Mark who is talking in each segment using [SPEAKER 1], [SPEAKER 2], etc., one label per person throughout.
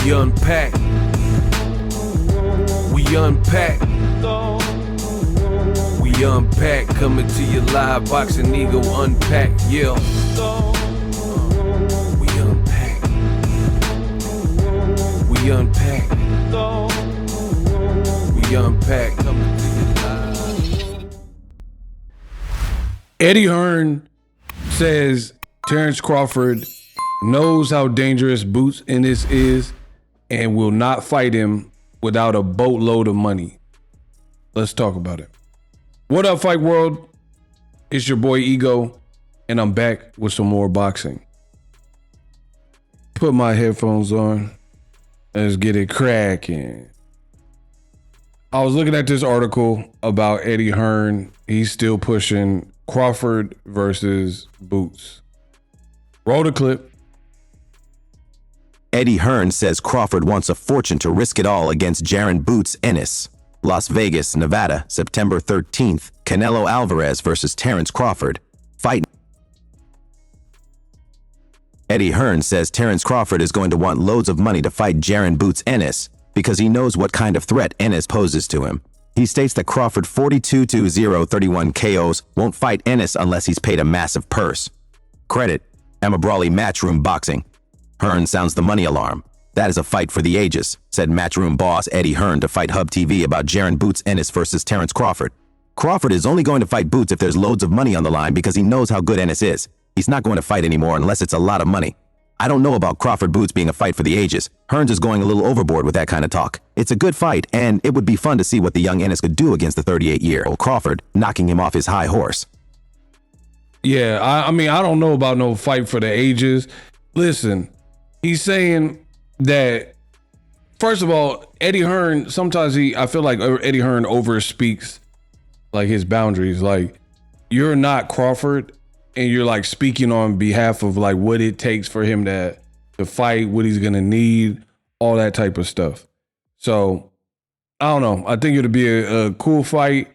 [SPEAKER 1] We unpack. We unpack. We unpack. Coming to you live. Boxingego unpack. Yeah. We unpack. We unpack. We unpack. Coming to you live.
[SPEAKER 2] Eddie Hearn says Terence Crawford knows how dangerous Boots Ennis is and will not fight him without a boatload of money. Let's talk about it. What up, Fight World? It's your boy Ego, and I'm back with some more boxing. Put my headphones on. Let's get it cracking. I was looking at this article about Eddie Hearn. He's still pushing Crawford versus Boots. Roll the clip.
[SPEAKER 3] Eddie Hearn says Crawford wants a fortune to risk it all against Jaron Boots Ennis. Las Vegas, Nevada, September 13th. Canelo Alvarez versus Terence Crawford. Fight. Eddie Hearn says Terence Crawford is going to want loads of money to fight Jaron Boots Ennis because he knows what kind of threat Ennis poses to him. He states that Crawford 42-0-31 KOs won't fight Ennis unless he's paid a massive purse. Credit, Emma Brawley Matchroom Boxing. Hearn sounds the money alarm. That is a fight for the ages, said Matchroom boss Eddie Hearn to Fight Hub TV about Jaron Boots Ennis versus Terence Crawford. Crawford is only going to fight Boots if there's loads of money on the line because he knows how good Ennis is. He's not going to fight anymore unless it's a lot of money. I don't know about Crawford Boots being a fight for the ages. Hearns is going a little overboard with that kind of talk. It's a good fight, and it would be fun to see what the young Ennis could do against the 38-year-old Crawford, knocking him off his high horse.
[SPEAKER 2] Yeah, I mean, I don't know about no fight for the ages. Listen, he's saying that, first of all, Eddie Hearn, sometimes I feel like Eddie Hearn overspeaks like his boundaries. Like, you're not Crawford, and you're like speaking on behalf of like what it takes for him to fight, what he's gonna need, all that type of stuff. So I don't know. I think it'll be a cool fight,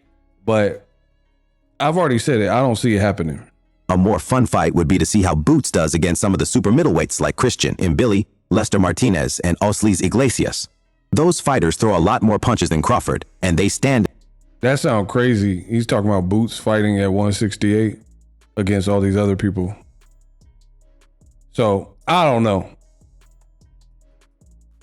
[SPEAKER 2] but I've already said it. I don't see it happening.
[SPEAKER 3] A more fun fight would be to see how Boots does against some of the super middleweights like Christian Mbili, Lester Martinez, and Oslis Iglesias. Those fighters throw a lot more punches than Crawford, and they stand.
[SPEAKER 2] That sounds crazy. He's talking about Boots fighting at 168 against all these other people. So I don't know.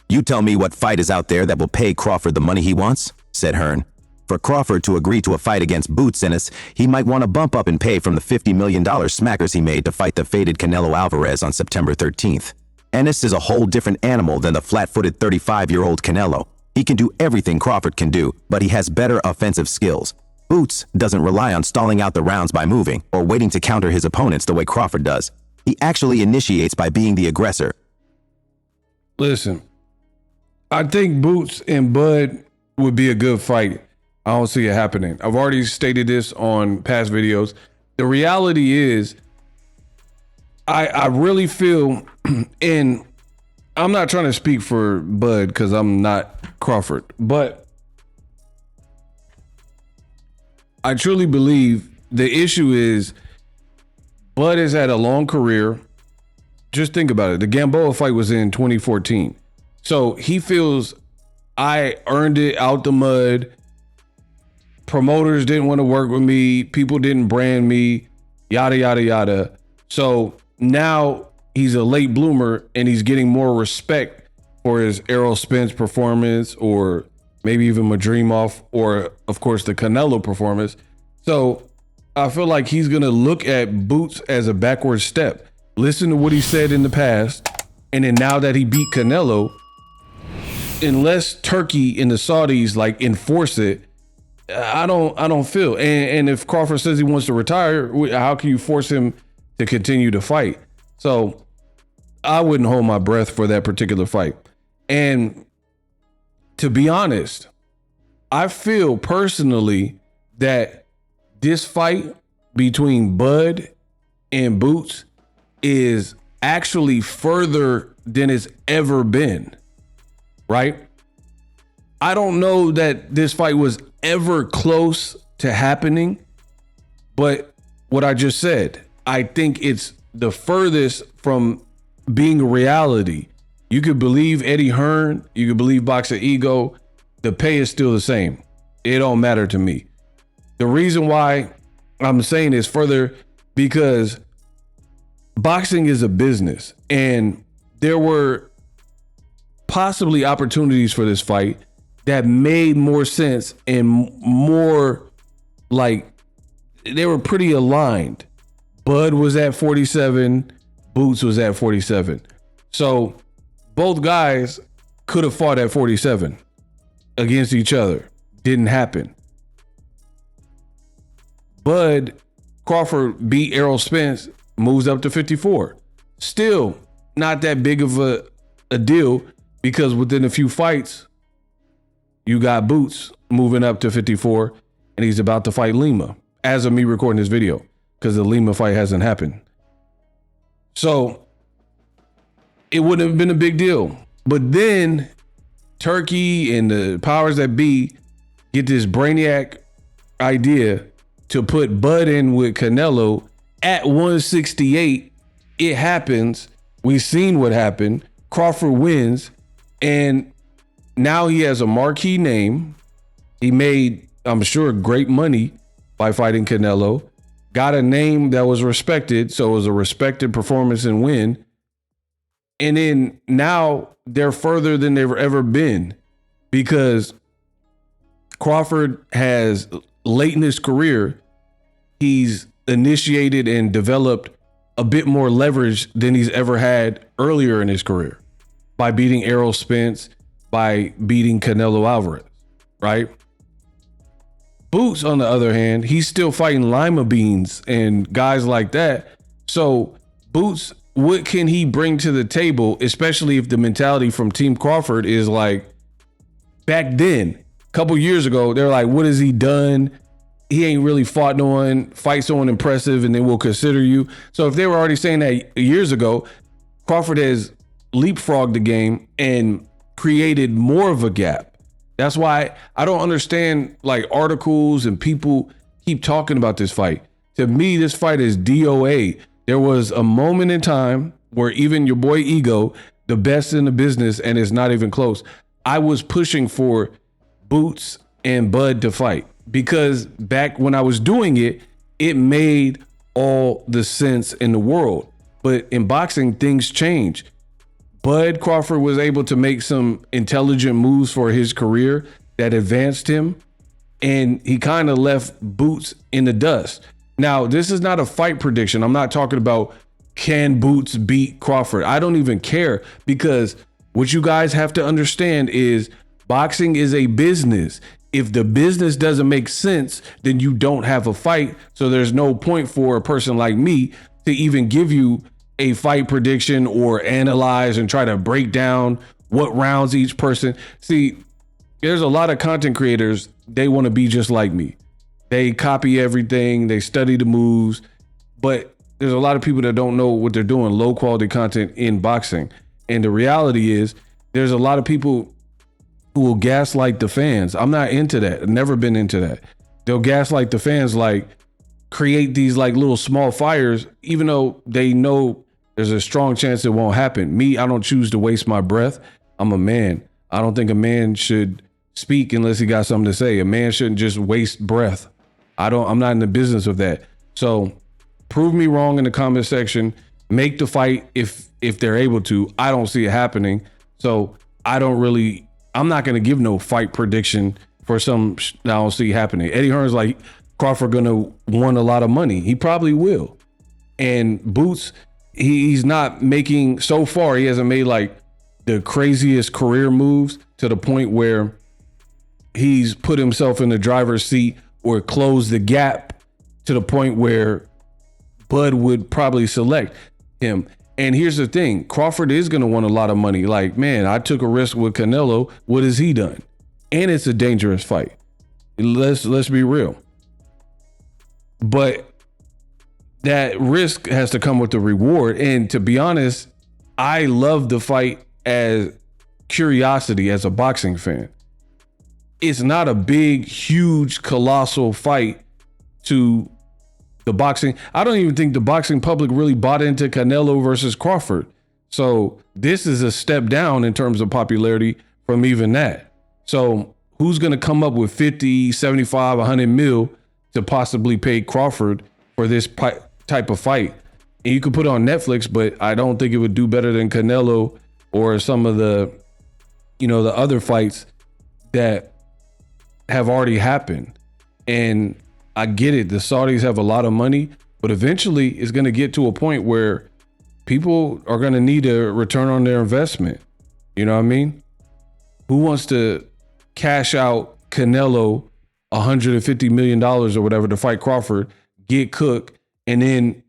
[SPEAKER 3] You tell me what fight is out there that will pay Crawford the money he wants, said Hearn. For Crawford to agree to a fight against Boots Ennis, he might want to bump up in pay from the $50 million smackers he made to fight the faded Canelo Alvarez on September 13th. Ennis is a whole different animal than the flat-footed 35-year-old Canelo. He can do everything Crawford can do, but he has better offensive skills. Boots doesn't rely on stalling out the rounds by moving or waiting to counter his opponents the way Crawford does. He actually initiates by being the aggressor.
[SPEAKER 2] Listen, I think Boots and Bud would be a good fight. I don't see it happening. I've already stated this on past videos. The reality is, I really feel, and I'm not trying to speak for Bud because I'm not Crawford, but I truly believe the issue is Bud has had a long career. Just think about it. The Gamboa fight was in 2014. So he feels I earned it out the mud. Promoters didn't want to work with me. People didn't brand me, yada, yada, yada. So now he's a late bloomer and he's getting more respect for his Errol Spence performance, or maybe even Madrimov, or of course the Canelo performance. So I feel like he's going to look at Boots as a backward step. Listen to what he said in the past. And then now that he beat Canelo, unless Turkey and the Saudis like enforce it, I don't feel. And if Crawford says he wants to retire, how can you force him to continue to fight? So I wouldn't hold my breath for that particular fight. And to be honest, I feel personally that this fight between Bud and Boots is actually further than it's ever been, right? I don't know that this fight was ever close to happening, but what I just said, I think it's the furthest from being a reality. You could believe Eddie Hearn, you could believe Boxingego. The pay is still the same. It don't matter to me. The reason why I'm saying this further, because boxing is a business, and there were possibly opportunities for this fight that made more sense and more like they were pretty aligned. Bud was at 47, Boots was at 47. So both guys could have fought at 47 against each other. Didn't happen. Bud Crawford beat Errol Spence, moves up to 54. Still not that big of a deal, because within a few fights, you got Boots moving up to 54, and he's about to fight Lima as of me recording this video, because the Lima fight hasn't happened. So it wouldn't have been a big deal. But then Turkey and the powers that be get this brainiac idea to put Bud in with Canelo at 168. It happens. We've seen what happened. Crawford wins, and now he has a marquee name. He made, I'm sure, great money by fighting Canelo. Got a name that was respected, so it was a respected performance and win. And then now they're further than they've ever been, because Crawford has, late in his career, he's initiated and developed a bit more leverage than he's ever had earlier in his career by beating Errol Spence, by beating Canelo Alvarez, right? Boots, on the other hand, he's still fighting lima beans and guys like that. So Boots, what can he bring to the table, especially if the mentality from Team Crawford is like, back then, a couple years ago, they're like, what has he done? He ain't really fought no one, fight someone impressive, and then we'll consider you. So if they were already saying that years ago, Crawford has leapfrogged the game and created more of a gap. That's why I don't understand, like, articles and people keep talking about this fight. To me, this fight is DOA. There was a moment in time where even your boy Ego, the best in the business, and it's not even close, I was pushing for Boots and Bud to fight, because back when I was doing it, it made all the sense in the world. But in boxing, things change. Bud Crawford was able to make some intelligent moves for his career that advanced him, and he kind of left Boots in the dust. Now, this is not a fight prediction. I'm not talking about can Boots beat Crawford. I don't even care, because what you guys have to understand is boxing is a business. If the business doesn't make sense, then you don't have a fight. So there's no point for a person like me to even give you a fight prediction or analyze and try to break down what rounds each person. See, there's a lot of content creators, they want to be just like me. They copy everything, they study the moves, but there's a lot of people that don't know what they're doing, low quality content in boxing. And the reality is there's a lot of people who will gaslight the fans. I'm not into that. I've never been into that. They'll gaslight the fans, like create these like little small fires, even though they know there's a strong chance it won't happen. Me, I don't choose to waste my breath. I'm a man. I don't think a man should speak unless he got something to say. A man shouldn't just waste breath. I'm not in the business of that. So prove me wrong in the comment section. Make the fight if they're able to. I don't see it happening. So I'm not going to give no fight prediction for some I don't see happening. Eddie Hearn's like, Crawford going to win a lot of money. He probably will. And Boots, he's not making, so far, he hasn't made like the craziest career moves to the point where he's put himself in the driver's seat or closed the gap to the point where Bud would probably select him. And here's the thing, Crawford is going to want a lot of money. Like, man, I took a risk with Canelo. What has he done? And it's a dangerous fight. Let's be real. But that risk has to come with the reward. And to be honest, I love the fight as curiosity as a boxing fan. It's not a big, huge, colossal fight to the boxing. I don't even think the boxing public really bought into Canelo versus Crawford. So this is a step down in terms of popularity from even that. So who's going to come up with 50, 75, 100 mil to possibly pay Crawford for this type of fight? And you could put it on Netflix, but I don't think it would do better than Canelo or some of the, the other fights that have already happened. And I get it. The Saudis have a lot of money, but eventually it's going to get to a point where people are going to need a return on their investment. You know what I mean? Who wants to cash out Canelo $150 million or whatever to fight Crawford, get cooked, and then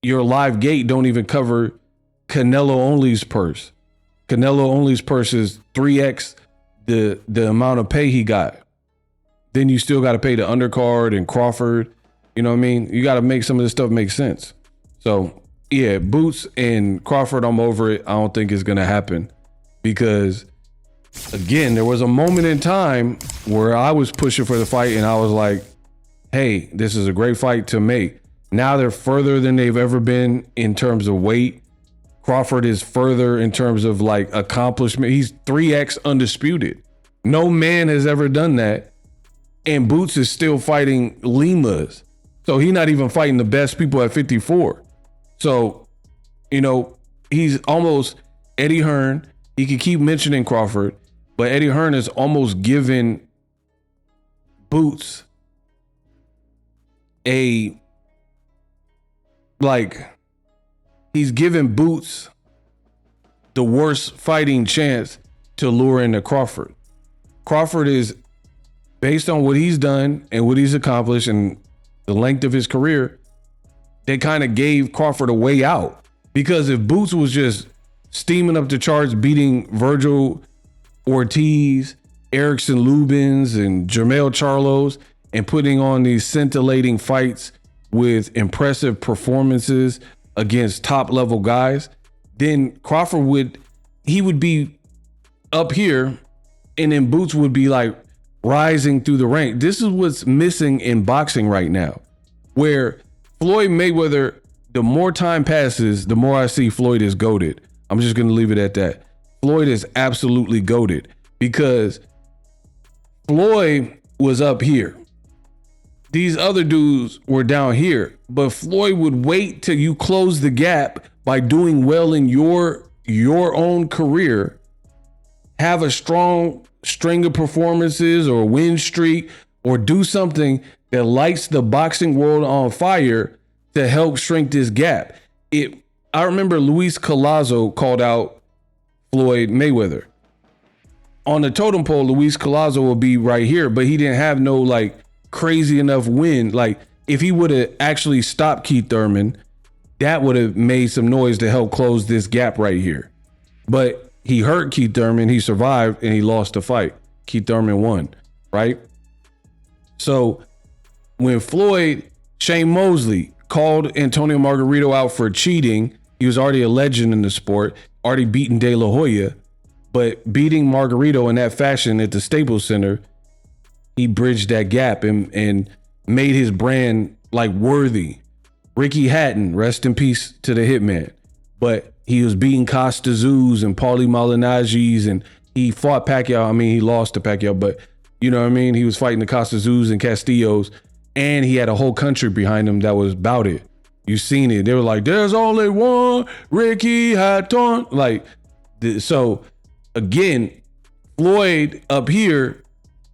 [SPEAKER 2] your live gate don't even cover Canelo only's purse. Canelo only's purse is 3x the amount of pay he got. Then you still got to pay the undercard and Crawford. You know what I mean? You got to make some of this stuff make sense. So yeah, Boots and Crawford, I'm over it. I don't think it's going to happen because, again, there was a moment in time where I was pushing for the fight and I was like, hey, this is a great fight to make. Now they're further than they've ever been in terms of weight. Crawford is further in terms of like accomplishment. He's 3x undisputed. No man has ever done that. And Boots is still fighting Limas. So he's not even fighting the best people at 54. So, he's almost Eddie Hearn. He could keep mentioning Crawford, but Eddie Hearn is almost giving Boots he's giving Boots the worst fighting chance to lure into Crawford. Crawford is, based on what he's done and what he's accomplished and the length of his career, they kind of gave Crawford a way out. Because if Boots was just steaming up the charts, beating Virgil Ortiz, Erickson Lubins, and Jermell Charlos, and putting on these scintillating fights with impressive performances against top level guys, then Crawford would be up here, and then Boots would be like rising through the rank. This is what's missing in boxing right now, where Floyd Mayweather, the more time passes, the more I see Floyd is goated. I'm just going to leave it at that. Floyd is absolutely goated because Floyd was up here. These other dudes were down here, but Floyd would wait till you close the gap by doing well in your own career, have a strong string of performances or win streak, or do something that lights the boxing world on fire to help shrink this gap. I remember Luis Collazo called out Floyd Mayweather. On the totem pole, Luis Collazo will be right here, but he didn't have no like crazy enough win. Like if he would have actually stopped Keith Thurman, that would have made some noise to help close this gap right here. But he hurt Keith Thurman, he survived, and he lost the fight. Keith Thurman won, right? So when Shane Mosley called Antonio Margarito out for cheating, he was already a legend in the sport, already beaten De La Hoya, but beating Margarito in that fashion at the Staples Center, he bridged that gap and made his brand like worthy. Ricky Hatton, rest in peace to the Hitman, but he was beating Costa Zoos and Paulie Malignaggi's, and he fought Pacquiao. I mean, he lost to Pacquiao, but you know what I mean? He was fighting the Costa Zoos and Castillos, and he had a whole country behind him that was about it. You seen it. They were like, there's only one Ricky Hatton. Like, so again, Floyd up here,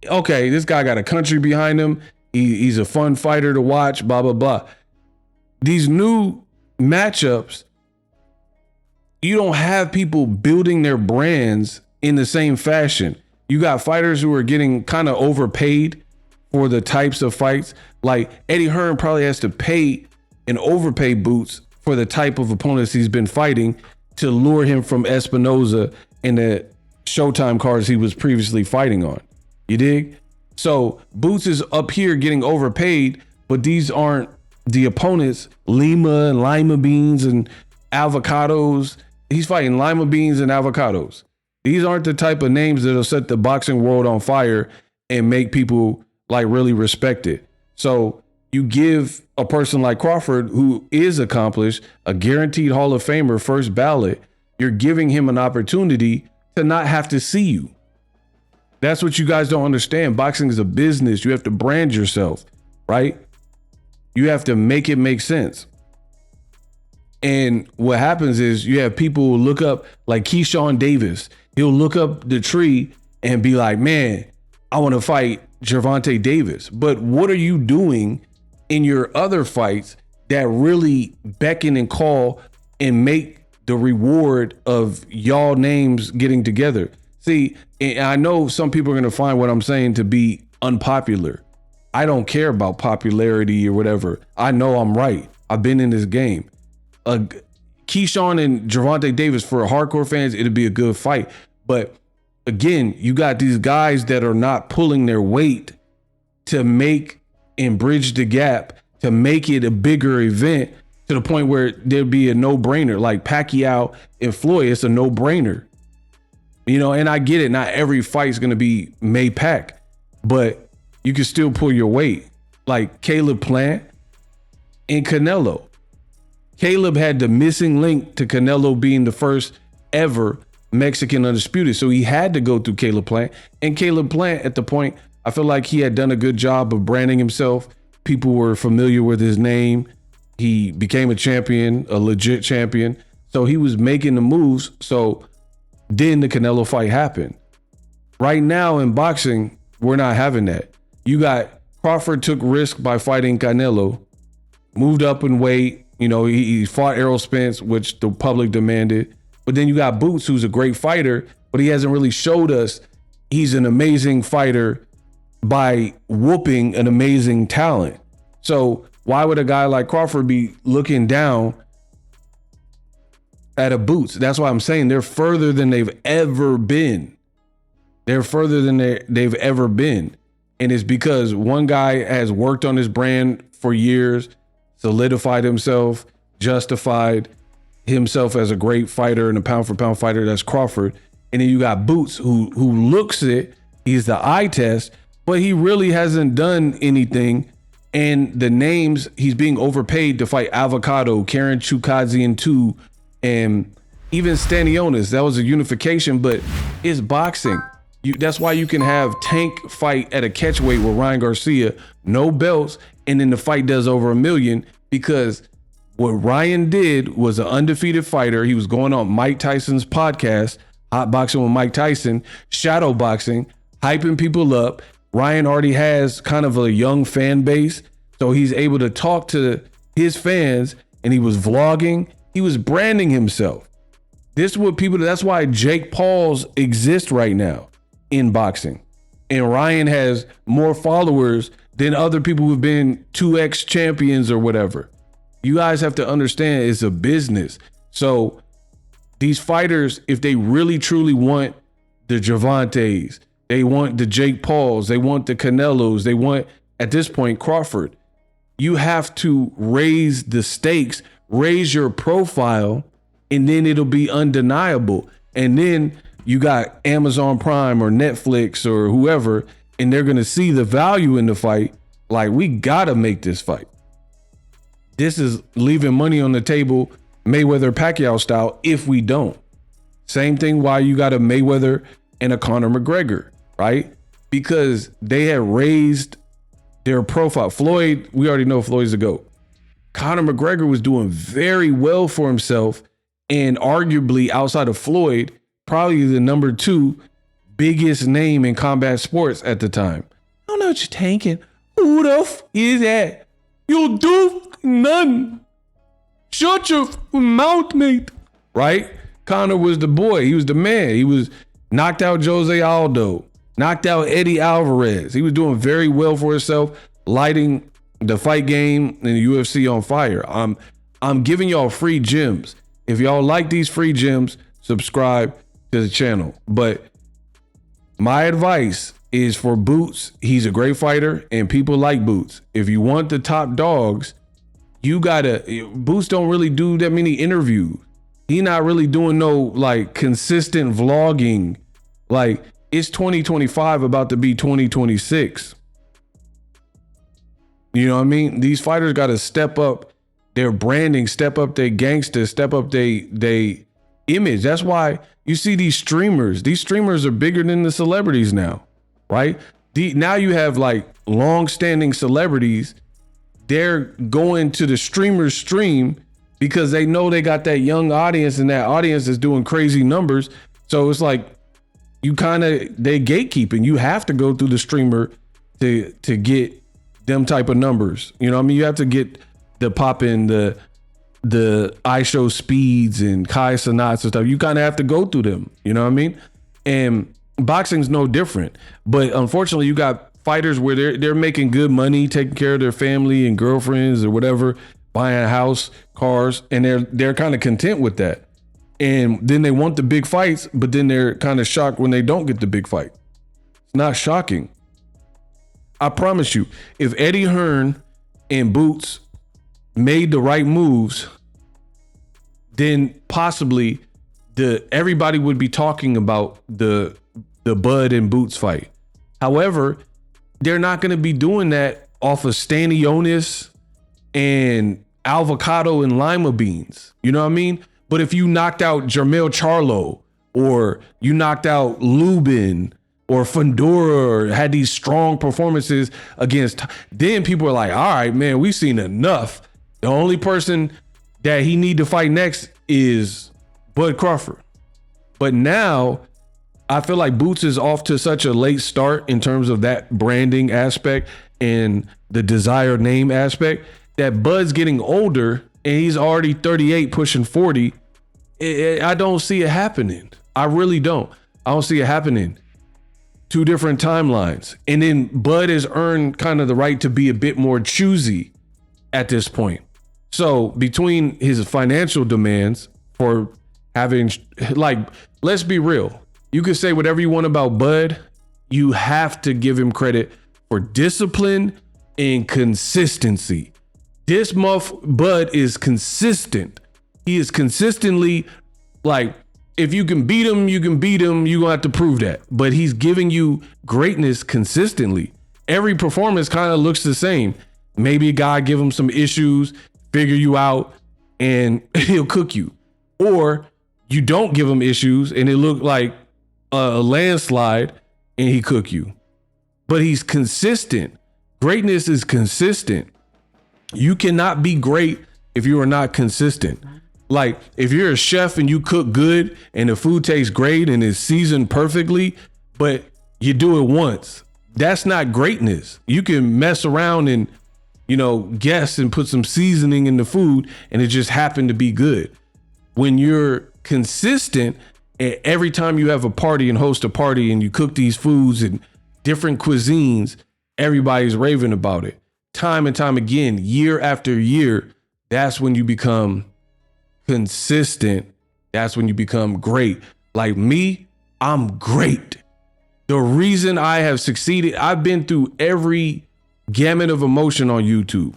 [SPEAKER 2] okay, this guy got a country behind him. He's a fun fighter to watch, blah, blah, blah. These new matchups, you don't have people building their brands in the same fashion. You got fighters who are getting kind of overpaid for the types of fights. Like Eddie Hearn probably has to pay and overpay Boots for the type of opponents he's been fighting to lure him from Espinoza and the Showtime cards he was previously fighting on. You dig? So Boots is up here getting overpaid, but these aren't the opponents, Lima and lima beans and avocados. He's fighting lima beans and avocados. These aren't the type of names that'll set the boxing world on fire and make people like really respect it. So you give a person like Crawford, who is accomplished, a guaranteed Hall of Famer, first ballot, you're giving him an opportunity to not have to see you. That's what you guys don't understand. Boxing is a business. You have to brand yourself, right? You have to make it make sense. And what happens is you have people who look up, like Keyshawn Davis. He'll look up the tree and be like, man, I want to fight Gervonta Davis. But what are you doing in your other fights that really beckon and call and make the reward of y'all names getting together? See, I know some people are going to find what I'm saying to be unpopular. I don't care about popularity or whatever. I know I'm right. I've been in this game. Keyshawn and Gervonta Davis, for hardcore fans, it'd be a good fight. But again, you got these guys that are not pulling their weight to make and bridge the gap, to make it a bigger event to the point where there'd be a no-brainer. Like Pacquiao and Floyd, it's a no-brainer. You know, and I get it. Not every fight's going to be Maypack, but you can still pull your weight. Like Caleb Plant and Canelo. Caleb had the missing link to Canelo being the first ever Mexican undisputed. So he had to go through Caleb Plant. And Caleb Plant, at the point, I feel like he had done a good job of branding himself. People were familiar with his name. He became a champion, a legit champion. So he was making the moves. So then the Canelo fight happened. Right now in boxing, we're not having that. You got Crawford took risk by fighting Canelo, moved up in weight. You know, he fought Errol Spence, which the public demanded. But then you got Boots, who's a great fighter, but he hasn't really showed us he's an amazing fighter by whooping an amazing talent. So why would a guy like Crawford be looking down at a Boots? That's why I'm saying they're further than they've ever been. They're further than they've ever been. And it's because one guy has worked on his brand for years, solidified himself, justified himself as a great fighter and a pound for pound fighter. That's Crawford. And then you got Boots who looks it. He's the eye test, but he really hasn't done anything. And the names, he's being overpaid to fight Avocado, Karen Chukadzian 2, and even Stanionis. That was a unification, but it's boxing. That's why you can have Tank fight at a catchweight with Ryan Garcia, no belts, and then the fight does over $1 million, because what Ryan did was an undefeated fighter. He was going on Mike Tyson's podcast, Hot Boxing with Mike Tyson, shadow boxing, hyping people up. Ryan already has kind of a young fan base, so he's able to talk to his fans, and he was vlogging. He was branding himself. This is what people, that's why Jake Pauls exist right now in boxing. And Ryan has more followers than other people who've been 2X champions or whatever. You guys have to understand it's a business. So these fighters, if they really truly want the Gervontas, they want the Jake Pauls, they want the Canelos, they want, at this point, Crawford, you have to raise the stakes, raise your profile, and then it'll be undeniable. And then you got Amazon Prime or Netflix or whoever, and they're going to see the value in the fight. Like, we got to make this fight. This is leaving money on the table, Mayweather Pacquiao style, if we don't. Same thing why you got a Mayweather and a Conor McGregor, right? Because they had raised their profile. Floyd, we already know Floyd's a GOAT. Conor McGregor was doing very well for himself, and arguably outside of Floyd, probably the number 2 biggest name in combat sports at the time. I don't know what you're thinking. Who the f is that? You do nothing. Shut your mouth, mate. Right? Conor was the boy. He was the man. He was knocked out Jose Aldo, knocked out Eddie Alvarez. He was doing very well for himself, lighting the fight game and the UFC on fire. I'm giving y'all free gems. If y'all like these free gems, subscribe to the channel. But my advice is for Boots. He's a great fighter and people like Boots. If you want the top dogs, you gotta, Boots don't really do that many interviews. He not really doing no like consistent vlogging. Like, it's 2025 about to be 2026. You know what I mean? These fighters got to step up their branding, step up their gangster, step up they image. That's why you see these streamers. These streamers are bigger than the celebrities now, right? Now you have like long-standing celebrities. They're going to the streamer's stream because they know they got that young audience, and that audience is doing crazy numbers. So it's like they gatekeeping. You have to go through the streamer to get them type of numbers. You know what I mean? You have to get the pop in the iShow Speeds and Kai Cenats and stuff. You kind of have to go through them. You know what I mean? And boxing's no different. But unfortunately, you got fighters where they're making good money, taking care of their family and girlfriends or whatever, buying a house, cars, and they're kind of content with that. And then they want the big fights, but then they're kind of shocked when they don't get the big fight. It's not shocking. I promise you, if Eddie Hearn and Boots made the right moves, then possibly everybody would be talking about the Bud and Boots fight. However, they're not going to be doing that off of Stanionis and avocado and lima beans. You know what I mean? But if you knocked out Jermell Charlo, or you knocked out Lubin or Fundora, or had these strong performances against, then people are like, all right, man, we've seen enough. The only person that he need to fight next is Bud Crawford. But now I feel like Boots is off to such a late start in terms of that branding aspect and the desired name aspect, that Bud's getting older and he's already 38 pushing 40. I don't see it happening. I really don't. I don't see it happening. Two different timelines. And then Bud has earned kind of the right to be a bit more choosy at this point. So between his financial demands for having, like, let's be real. You can say whatever you want about Bud. You have to give him credit for discipline and consistency. This Bud is consistent. He is consistently, like, if you can beat him, you can beat him. You're going to have to prove that. But he's giving you greatness consistently. Every performance kind of looks the same. Maybe a guy give him some issues, figure you out, and he'll cook you. Or you don't give him issues and it look like a landslide and he cook you. But he's consistent. Greatness is consistent. You cannot be great if you are not consistent. Like, if you're a chef and you cook good and the food tastes great and is seasoned perfectly, but you do it once, that's not greatness. You can mess around and, guess and put some seasoning in the food and it just happened to be good. When you're consistent, and every time you have a party and host a party and you cook these foods and different cuisines, everybody's raving about it. Time and time again, year after year, that's when you become consistent. That's when you become great. Like me, I'm great. The reason I have succeeded, I've been through every gamut of emotion on YouTube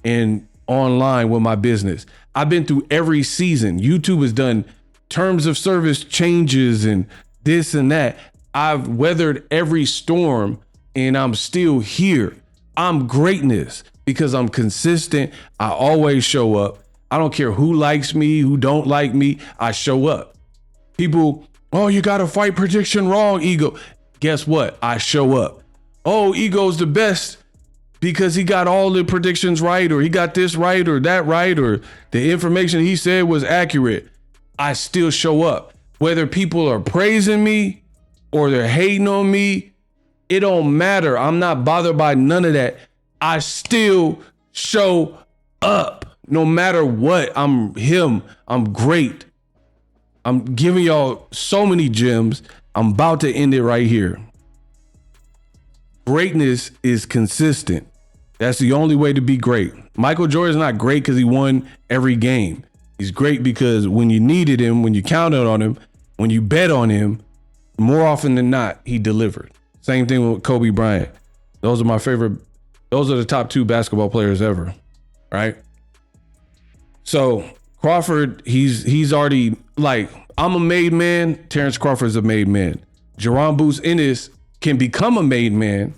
[SPEAKER 2] and online with my business. I've been through every season. YouTube has done terms of service changes and this and that. I've weathered every storm and I'm still here. I'm greatness because I'm consistent. I always show up. I don't care who likes me, who don't like me. I show up. People, oh, you got a fight prediction wrong, Ego. Guess what? I show up. Oh, Ego's the best because he got all the predictions right, or he got this right or that right, or the information he said was accurate. I still show up. Whether people are praising me or they're hating on me, it don't matter. I'm not bothered by none of that. I still show up. No matter what, I'm him. I'm great. I'm giving y'all so many gems. I'm about to end it right here. Greatness is consistent. That's the only way to be great. Michael Jordan's not great because he won every game. He's great because when you needed him, when you counted on him, when you bet on him, more often than not, he delivered. Same thing with Kobe Bryant. Those are my favorite. Those are the top two basketball players ever, right? So Crawford, he's already, like, I'm a made man. Terence Crawford's a made man. Jaron Boots Ennis can become a made man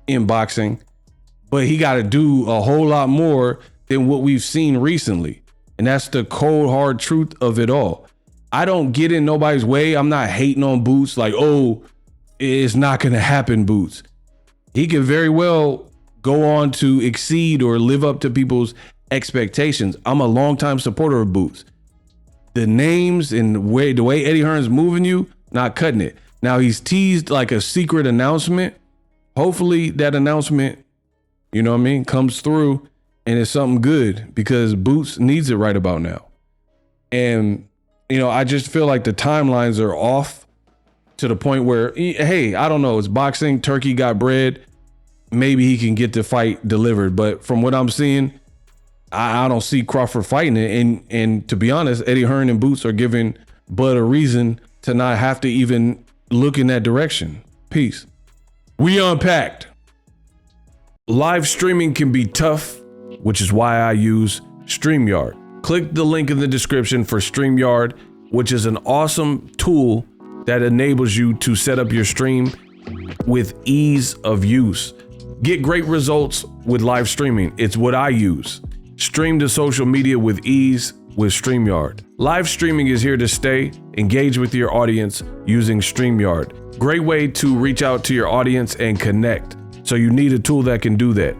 [SPEAKER 2] in boxing, but he got to do a whole lot more than what we've seen recently. And that's the cold, hard truth of it all. I don't get in nobody's way. I'm not hating on Boots like, oh, it's not going to happen, Boots. He can very well go on to exceed or live up to people's expectations. I'm a longtime supporter of Boots. The names and the way Eddie Hearn's moving you, not cutting it. Now he's teased like a secret announcement. Hopefully that announcement, you know what I mean, comes through and it's something good because Boots needs it right about now. And, you know, I just feel like the timelines are off to the point where, hey, I don't know, it's boxing, turkey got bread. Maybe he can get the fight delivered. But from what I'm seeing, I don't see Crawford fighting it. And to be honest, Eddie Hearn and Boots are giving Bud a reason to not have to even look in that direction. Peace. We unpacked. Live streaming can be tough, which is why I use StreamYard. Click the link in the description for StreamYard, which is an awesome tool that enables you to set up your stream with ease of use. Get great results with live streaming. It's what I use. Stream to social media with ease with StreamYard. Live streaming is here to stay. Engage with your audience using StreamYard. Great way to reach out to your audience and connect. So you need a tool that can do that.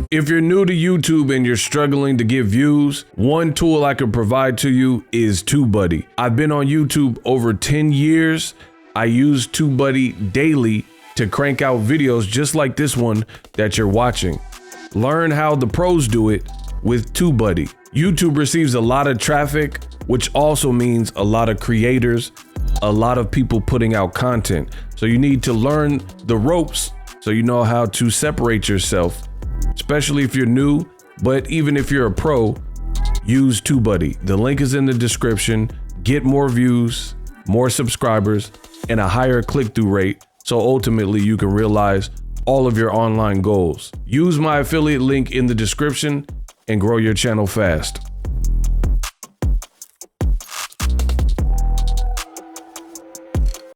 [SPEAKER 2] If you're new to YouTube and you're struggling to get views, one tool I can provide to you is TubeBuddy. I've been on YouTube over 10 years. I use TubeBuddy daily to crank out videos just like this one that you're watching. Learn how the pros do it with TubeBuddy. YouTube receives a lot of traffic, which also means a lot of creators, a lot of people putting out content. So you need to learn the ropes so you know how to separate yourself, especially if you're new, but even if you're a pro, use TubeBuddy. The link is in the description. Get more views, more subscribers, and a higher click-through rate. So ultimately you can realize all of your online goals. Use my affiliate link in the description and grow your channel fast.